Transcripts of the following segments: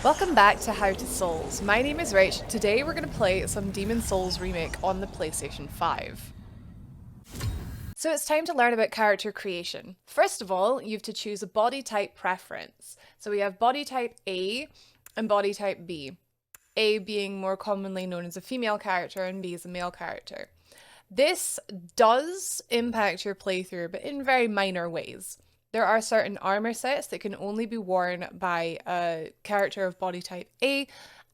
Welcome back to How to Souls. My name is Rach. Today we're going to play some Demon Souls Remake on the PlayStation 5. So it's time to learn about character creation. First of all, you have to choose a body type preference. So we have body type A and body type B. A being more commonly known as a female character and B is a male character. This does impact your playthrough, but in very minor ways. There are certain armor sets that can only be worn by a character of body type A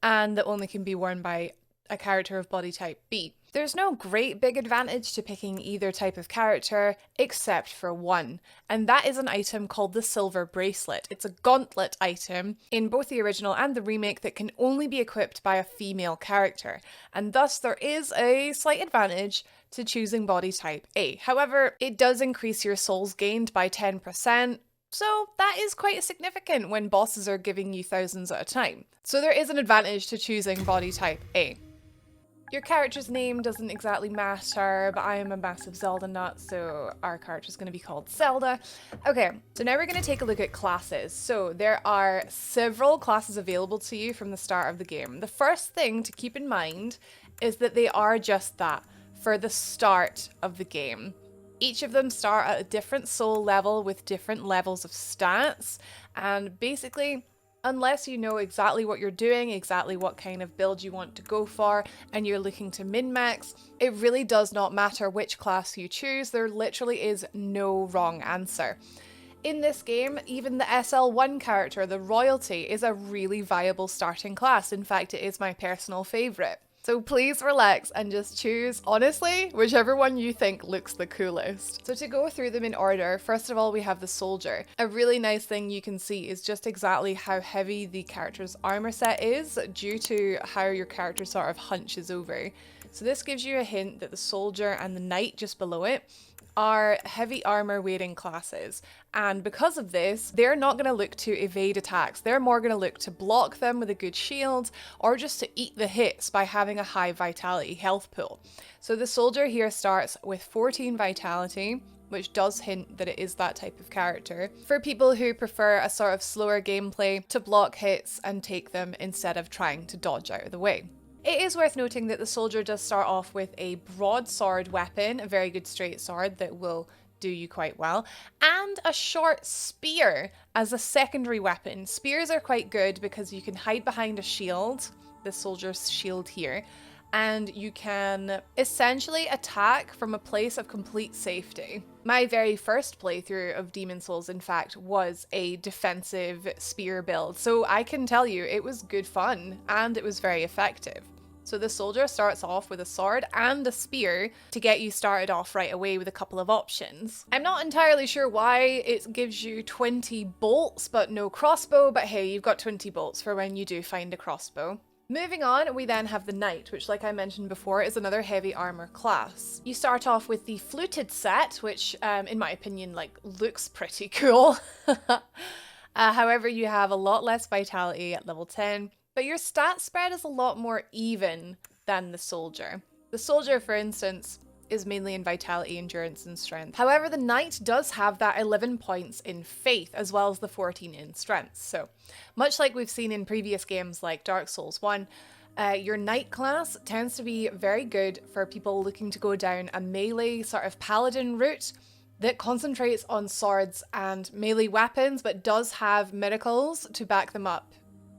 and that only can be worn by a character of body type B. There's no great big advantage to picking either type of character except for one, and that is an item called the Silver Bracelet. It's a gauntlet item in both the original and the remake that can only be equipped by a female character, and thus there is a slight advantage to choosing body type A. However, it does increase your souls gained by 10%, so that is quite significant when bosses are giving you thousands at a time. So there is an advantage to choosing body type A. Your character's name doesn't exactly matter, but I am a massive Zelda nut, so our character's going to be called Zelda. Okay, so now we're going to take a look at classes. So there are several classes available to you from the start of the game. The first thing to keep in mind is that they are just that, for the start of the game. Each of them start at a different soul level with different levels of stats, and basically, unless you know exactly what you're doing, exactly what kind of build you want to go for, and you're looking to min-max, it really does not matter which class you choose. There literally is no wrong answer. In this game, even the SL1 character, the Royalty, is a really viable starting class. In fact, it is my personal favourite. So please relax and just choose, honestly, whichever one you think looks the coolest. So to go through them in order, first of all, we have the Soldier. A really nice thing you can see is just exactly how heavy the character's armor set is due to how your character sort of hunches over. So this gives you a hint that the Soldier and the Knight just below it are heavy armor weighting classes, and because of this they're not going to look to evade attacks. They're more going to look to block them with a good shield or just to eat the hits by having a high vitality health pool. So the Soldier here starts with 14 vitality, which does hint that it is that type of character, for people who prefer a sort of slower gameplay to block hits and take them instead of trying to dodge out of the way. It is worth noting that the Soldier does start off with a broadsword weapon, a very good straight sword that will do you quite well, and a short spear as a secondary weapon. Spears are quite good because you can hide behind a shield, the Soldier's shield here, and you can essentially attack from a place of complete safety. My very first playthrough of Demon Souls, in fact, was a defensive spear build, so I can tell you it was good fun and it was very effective. So the Soldier starts off with a sword and a spear to get you started off right away with a couple of options. I'm not entirely sure why it gives you 20 bolts but no crossbow, but hey, you've got 20 bolts for when you do find a crossbow. Moving on, we then have the Knight, which, like I mentioned before, is another heavy armor class. You start off with the fluted set, which in my opinion looks pretty cool. However, you have a lot less vitality at level 10, but your stat spread is a lot more even than the Soldier. The Soldier, for instance, is mainly in vitality, endurance, and strength. However, the Knight does have that 11 points in faith as well as the 14 in strength. So much like we've seen in previous games like Dark Souls 1, your Knight class tends to be very good for people looking to go down a melee sort of paladin route that concentrates on swords and melee weapons, but does have miracles to back them up,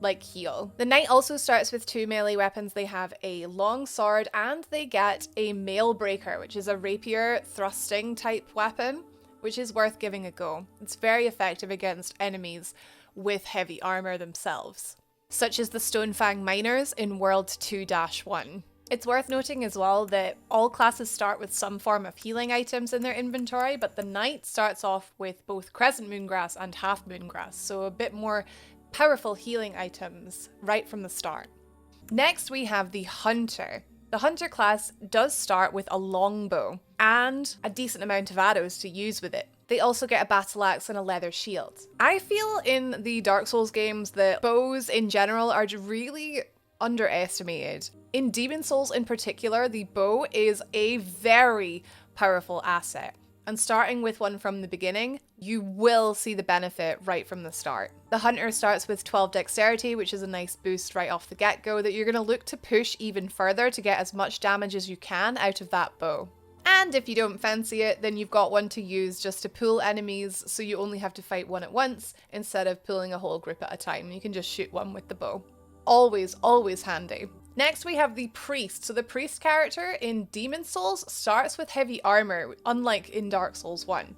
like heal. The Knight also starts with 2 melee weapons. They have a long sword and they get a mail breaker, which is a rapier thrusting type weapon, which is worth giving a go. It's very effective against enemies with heavy armor themselves, such as the Stonefang Miners in World 2-1. It's worth noting as well that all classes start with some form of healing items in their inventory, but the Knight starts off with both Crescent Moongrass and Half Moongrass, so a bit more powerful healing items right from the start. Next, we have the Hunter. The Hunter class does start with a longbow and a decent amount of arrows to use with it. They also get a battle axe and a leather shield. I feel in the Dark Souls games that bows in general are really underestimated. In Demon Souls in particular, the bow is a very powerful asset. and starting with one from the beginning, you will see the benefit right from the start. The hunter starts with 12 dexterity, which is a nice boost right off the get-go that you're going to look to push even further to get as much damage as you can out of that bow. And if you don't fancy it, then you've got one to use just to pull enemies, so you only have to fight one at once instead of pulling a whole group at a time. You can just shoot one with the bow. Always, always handy. Next we have the priest. So the priest character in Demon Souls starts with heavy armor, unlike in Dark Souls 1.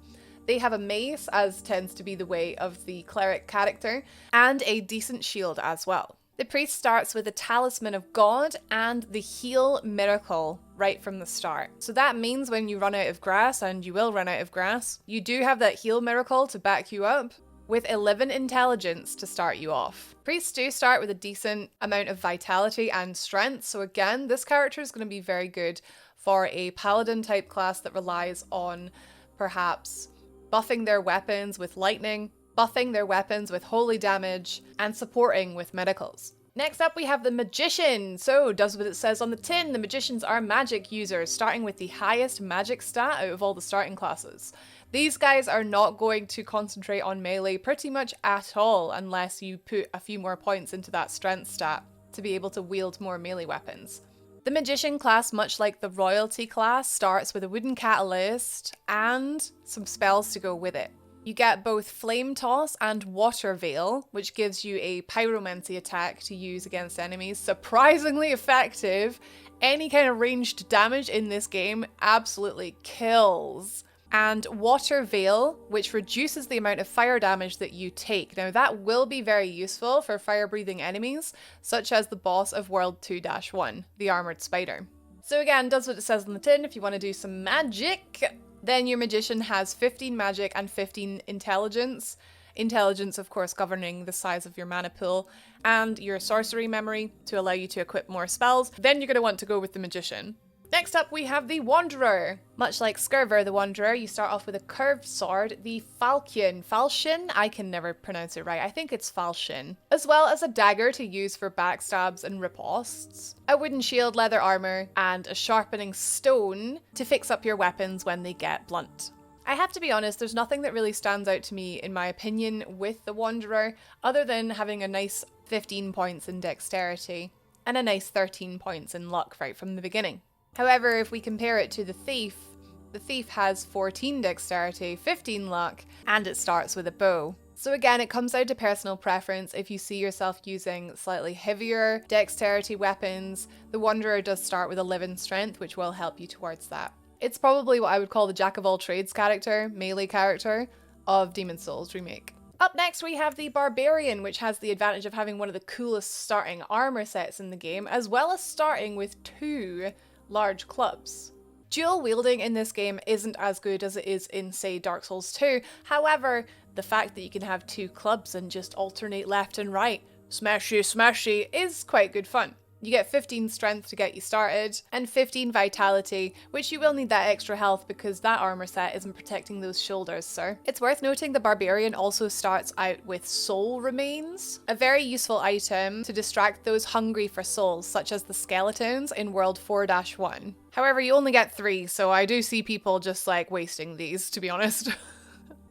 They have a mace, as tends to be the way of the cleric character, and a decent shield as well. The priest starts with a talisman of God and the heal miracle right from the start. So that means when you run out of grass, and you will run out of grass, you do have that heal miracle to back you up, with 11 intelligence to start you off. Priests do start with a decent amount of vitality and strength, so again, this character is going to be very good for a paladin type class that relies on perhaps buffing their weapons with lightning, buffing their weapons with holy damage, and supporting with medicals. Next up we have the magician. So does what it says on the tin. The magicians are magic users, starting with the highest magic stat out of all the starting classes. These guys are not going to concentrate on melee pretty much at all unless you put a few more points into that strength stat to be able to wield more melee weapons. The magician class, much like the royalty class, starts with a wooden catalyst and some spells to go with it. You get both Flame Toss and Water Veil, which gives you a pyromancy attack to use against enemies. Surprisingly effective. Any kind of ranged damage in this game absolutely kills. And Water Veil, which reduces the amount of fire damage that you take. Now that will be very useful for fire-breathing enemies, such as the boss of World 2-1, the Armored Spider. So again, does what it says on the tin. If you want to do some magic, then your magician has 15 magic and 15 intelligence. Intelligence, of course, governing the size of your mana pool, and your sorcery memory to allow you to equip more spells. Then you're going to want to go with the magician. Next up, we have the Wanderer. Much like Skirver the Wanderer, you start off with a curved sword, the Falchion. Falchion? I can never pronounce it right. I think it's Falchion. As well as a dagger to use for backstabs and riposts, a wooden shield, leather armor, and a sharpening stone to fix up your weapons when they get blunt. I have to be honest, there's nothing that really stands out to me, in my opinion, with the Wanderer, other than having a nice 15 points in dexterity and a nice 13 points in luck right from the beginning. However, if we compare it to the Thief has 14 dexterity, 15 luck, and it starts with a bow. So again, it comes down to personal preference. If you see yourself using slightly heavier dexterity weapons, the Wanderer does start with 11 strength, which will help you towards that. It's probably what I would call the jack of all trades character, melee character, of Demon Souls Remake. Up next we have the Barbarian, which has the advantage of having one of the coolest starting armor sets in the game, as well as starting with 2 large clubs. Dual wielding in this game isn't as good as it is in, say, Dark Souls 2. However, the fact that you can have 2 clubs and just alternate left and right, smashy smashy, is quite good fun. You get 15 strength to get you started, and 15 vitality, which you will need that extra health because that armor set isn't protecting those shoulders, sir. It's worth noting the Barbarian also starts out with soul remains, a very useful item to distract those hungry for souls, such as the skeletons in World 4-1. However, you only get 3, so I do see people just like wasting these, to be honest.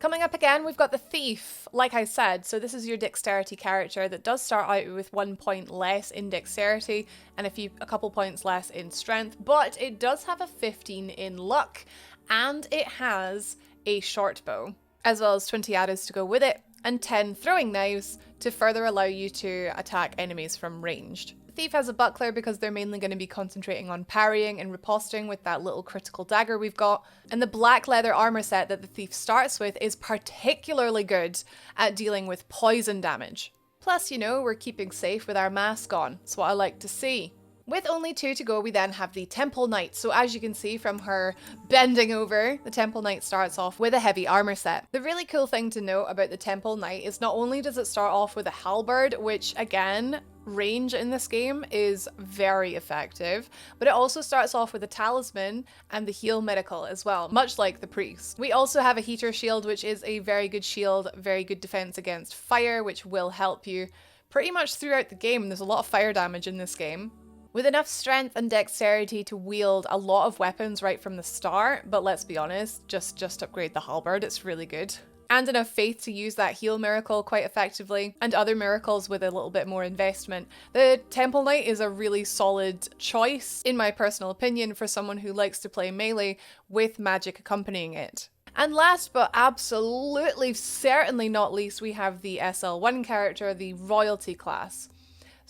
Coming up again, we've got the Thief. Like I said, so this is your dexterity character that does start out with 1 point less in dexterity and a couple points less in strength, but it does have a 15 in luck, and it has a short bow, as well as 20 arrows to go with it, and 10 throwing knives to further allow you to attack enemies from ranged. Thief has a buckler because they're mainly going to be concentrating on parrying and riposting with that little critical dagger we've got. And the black leather armor set that the Thief starts with is particularly good at dealing with poison damage. Plus, you know, we're keeping safe with our mask on. That's what I like to see. With only 2 to go, we then have the Temple Knight. So as you can see from her bending over, the Temple Knight starts off with a heavy armor set. The really cool thing to note about the Temple Knight is not only does it start off with a halberd, which again, range in this game is very effective, but it also starts off with a talisman and the heal medical as well, much like the priest. We also have a heater shield, which is a very good shield, very good defense against fire, which will help you pretty much throughout the game. There's a lot of fire damage in this game. with enough strength and dexterity to wield a lot of weapons right from the start, but let's be honest, just upgrade the halberd, it's really good. And enough faith to use that heal miracle quite effectively, and other miracles with a little bit more investment. The Temple Knight is a really solid choice, in my personal opinion, for someone who likes to play melee with magic accompanying it. And last but absolutely certainly not least, we have the SL1 character, the Royalty class.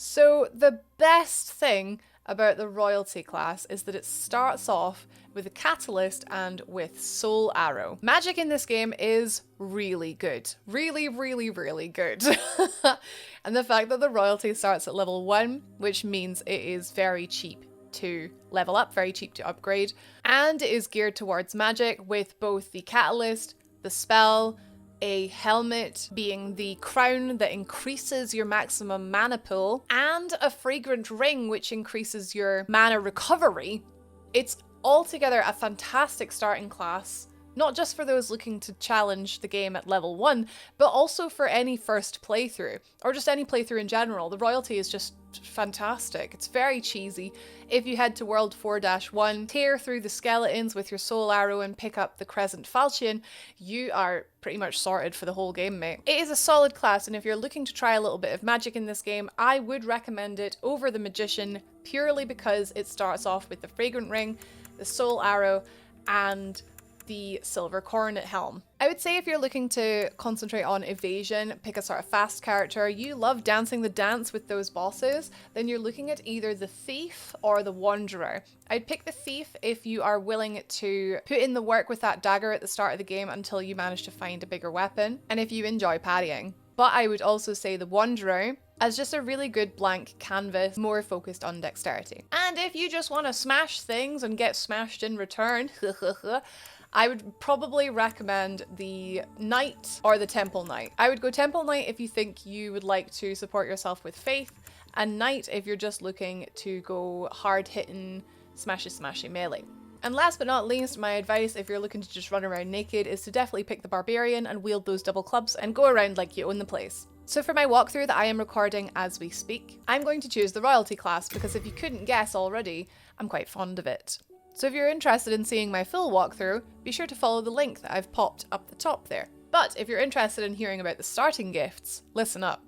So the best thing about the Royalty class is that it starts off with a Catalyst and with Soul Arrow. Magic in this game is really good. Really, really, really good. And the fact that the Royalty starts at level 1, which means it is very cheap to level up, very cheap to upgrade, and it is geared towards magic with both the Catalyst, the spell, a helmet being the crown that increases your maximum mana pool, and a fragrant ring which increases your mana recovery. It's altogether a fantastic starting class, not just for those looking to challenge the game at level 1, but also for any first playthrough, or just any playthrough in general. The Royalty is just fantastic. It's very cheesy. If you head to World 4-1, tear through the skeletons with your Soul Arrow and pick up the Crescent Falchion, you are pretty much sorted for the whole game, mate. It is a solid class, and if you're looking to try a little bit of magic in this game, I would recommend it over the Magician, purely because it starts off with the Fragrant Ring, the Soul Arrow, and the Silver Coronet Helm. I would say if you're looking to concentrate on evasion, pick a sort of fast character, you love dancing the dance with those bosses, then you're looking at either the Thief or the Wanderer. I'd pick the Thief if you are willing to put in the work with that dagger at the start of the game until you manage to find a bigger weapon, and if you enjoy parrying. But I would also say the Wanderer as just a really good blank canvas, more focused on dexterity. And if you just want to smash things and get smashed in return, I would probably recommend the Knight or the Temple Knight. I would go Temple Knight if you think you would like to support yourself with faith, and Knight if you're just looking to go hard-hitting, smashy melee. And last but not least, my advice if you're looking to just run around naked is to definitely pick the Barbarian and wield those double clubs and go around like you own the place. So for my walkthrough that I am recording as we speak, I'm going to choose the Royalty class because if you couldn't guess already, I'm quite fond of it. So if you're interested in seeing my full walkthrough, be sure to follow the link that I've popped up the top there. But if you're interested in hearing about the starting gifts, listen up.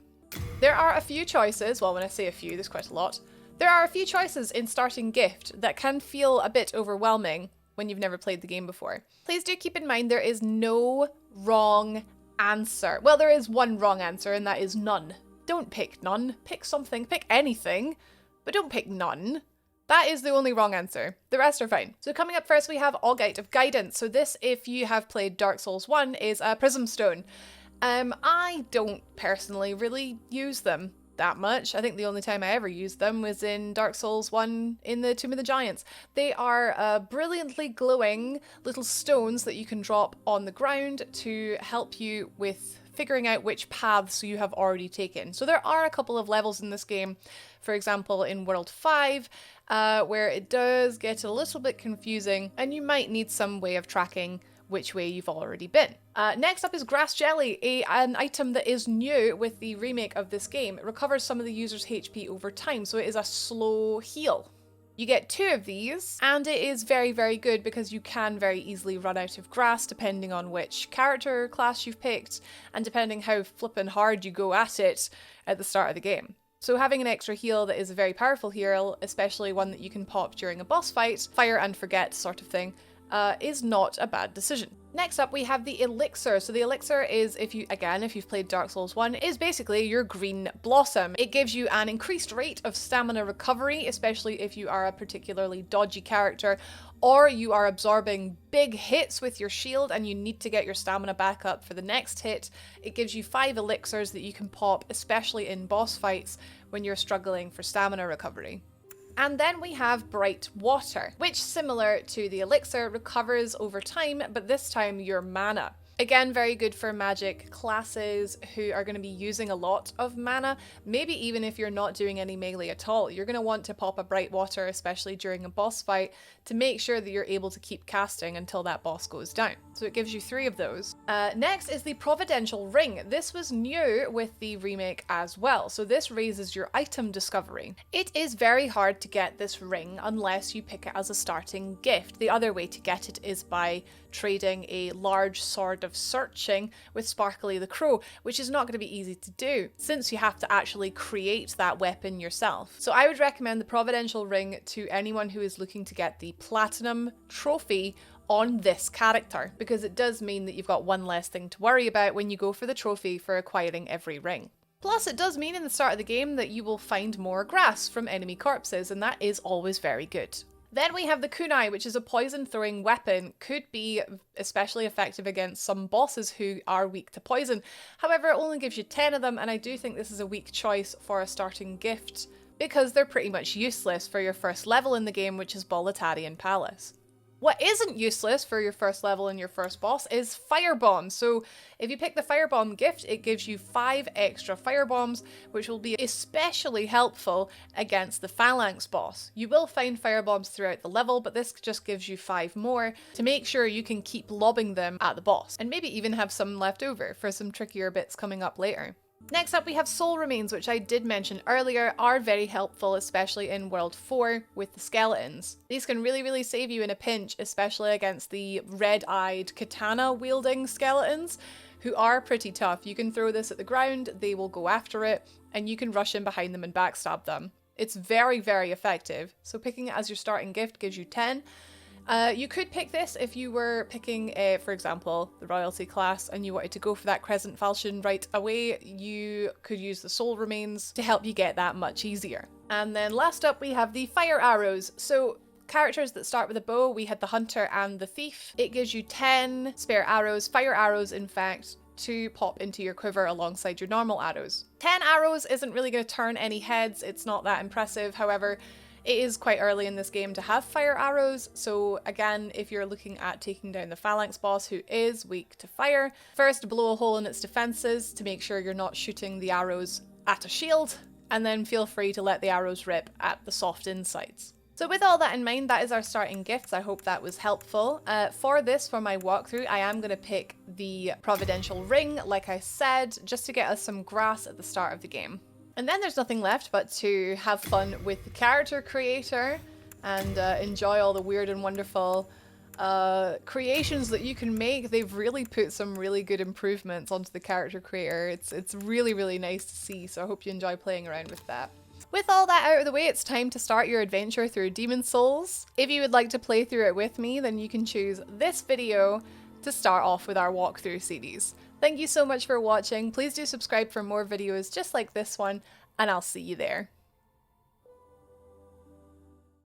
There are a few choices, well when I say a few, there's quite a lot. There are a few choices in starting gift that can feel a bit overwhelming when you've never played the game before. Please do keep in mind there is no wrong answer. Well, there is one wrong answer and that is none. Don't pick none. Pick something, pick anything, but don't pick none. That is the only wrong answer. The rest are fine. So coming up first, we have Augite of Guidance. So this, if you have played Dark Souls 1, is a Prism Stone. I don't personally really use them that much. I think the only time I ever used them was in Dark Souls 1 in the Tomb of the Giants. They are brilliantly glowing little stones that you can drop on the ground to help you with figuring out which paths you have already taken. So there are a couple of levels in this game, for example in World 5, where it does get a little bit confusing and you might need some way of tracking which way you've already been. Next up is Grass Jelly, an item that is new with the remake of this game. It recovers some of the user's HP over time, so it is a slow heal. You get 2 of these, and it is very, very good because you can very easily run out of grass depending on which character class you've picked, and depending how flippin' hard you go at it at the start of the game. So having an extra heal that is a very powerful heal, especially one that you can pop during a boss fight, fire and forget sort of thing, is not a bad decision. Next up we have the Elixir. So the Elixir is, if you've played Dark Souls 1, is basically your green blossom. It gives you an increased rate of stamina recovery, especially if you are a particularly dodgy character, or you are absorbing big hits with your shield and you need to get your stamina back up for the next hit. It gives you 5 elixirs that you can pop, especially in boss fights when you're struggling for stamina recovery. And then we have Bright Water, which, similar to the Elixir, recovers over time, but this time your mana. Again, very good for magic classes who are going to be using a lot of mana. Maybe even if you're not doing any melee at all, you're going to want to pop a Bright Water, especially during a boss fight, to make sure that you're able to keep casting until that boss goes down. So it gives you 3 of those. Next is the Providential Ring. This was new with the remake as well, so this raises your item discovery. It is very hard to get this ring unless you pick it as a starting gift. The other way to get it is by trading a large Sword of Searching with Sparkly the Crow, which is not going to be easy to do since you have to actually create that weapon yourself. So I would recommend the Providential Ring to anyone who is looking to get the Platinum trophy on this character, because it does mean that you've got one less thing to worry about when you go for the trophy for acquiring every ring. Plus, it does mean in the start of the game that you will find more grass from enemy corpses, and that is always very good. Then we have the kunai, which is a poison throwing weapon. Could be especially effective against some bosses who are weak to poison. However, it only gives you 10 of them, and I do think this is a weak choice for a starting gift because they're pretty much useless for your first level in the game, which is Boletarian Palace. What isn't useless for your first level and your first boss is Firebomb. So if you pick the Firebomb gift, it gives you 5 extra Firebombs, which will be especially helpful against the Phalanx boss. You will find Firebombs throughout the level, but this just gives you 5 more to make sure you can keep lobbing them at the boss, and maybe even have some left over for some trickier bits coming up later. Next up we have Soul Remains, which I did mention earlier are very helpful, especially in World 4 with the skeletons. These can really save you in a pinch, especially against the red-eyed katana-wielding skeletons, who are pretty tough. You can throw this at the ground, they will go after it, and you can rush in behind them and backstab them. It's very effective, so picking it as your starting gift gives you 10. You could pick this if you were picking, for example, the royalty class and you wanted to go for that Crescent Falchion right away. You could use the Soul Remains to help you get that much easier. And then last up we have the Fire Arrows. So characters that start with a bow, we had the Hunter and the Thief. It gives you 10 spare arrows, fire arrows in fact, to pop into your quiver alongside your normal arrows. 10 arrows isn't really going to turn any heads, it's not that impressive. However, it is quite early in this game to have fire arrows, so again, if you're looking at taking down the Phalanx boss who is weak to fire, first blow a hole in its defenses to make sure you're not shooting the arrows at a shield, and then feel free to let the arrows rip at the soft insides. So with all that in mind, that is our starting gifts. I hope that was helpful. For my walkthrough, I am going to pick the Providential Ring, like I said, just to get us some grass at the start of the game. And then there's nothing left but to have fun with the character creator and enjoy all the weird and wonderful creations that you can make. They've really put some really good improvements onto the character creator. It's really nice to see, so I hope you enjoy playing around with that. With all that out of the way, it's time to start your adventure through Demon Souls. If you would like to play through it with me, then you can choose this video to start off with our walkthrough series. Thank you so much for watching. Please do subscribe for more videos just like this one, and I'll see you there.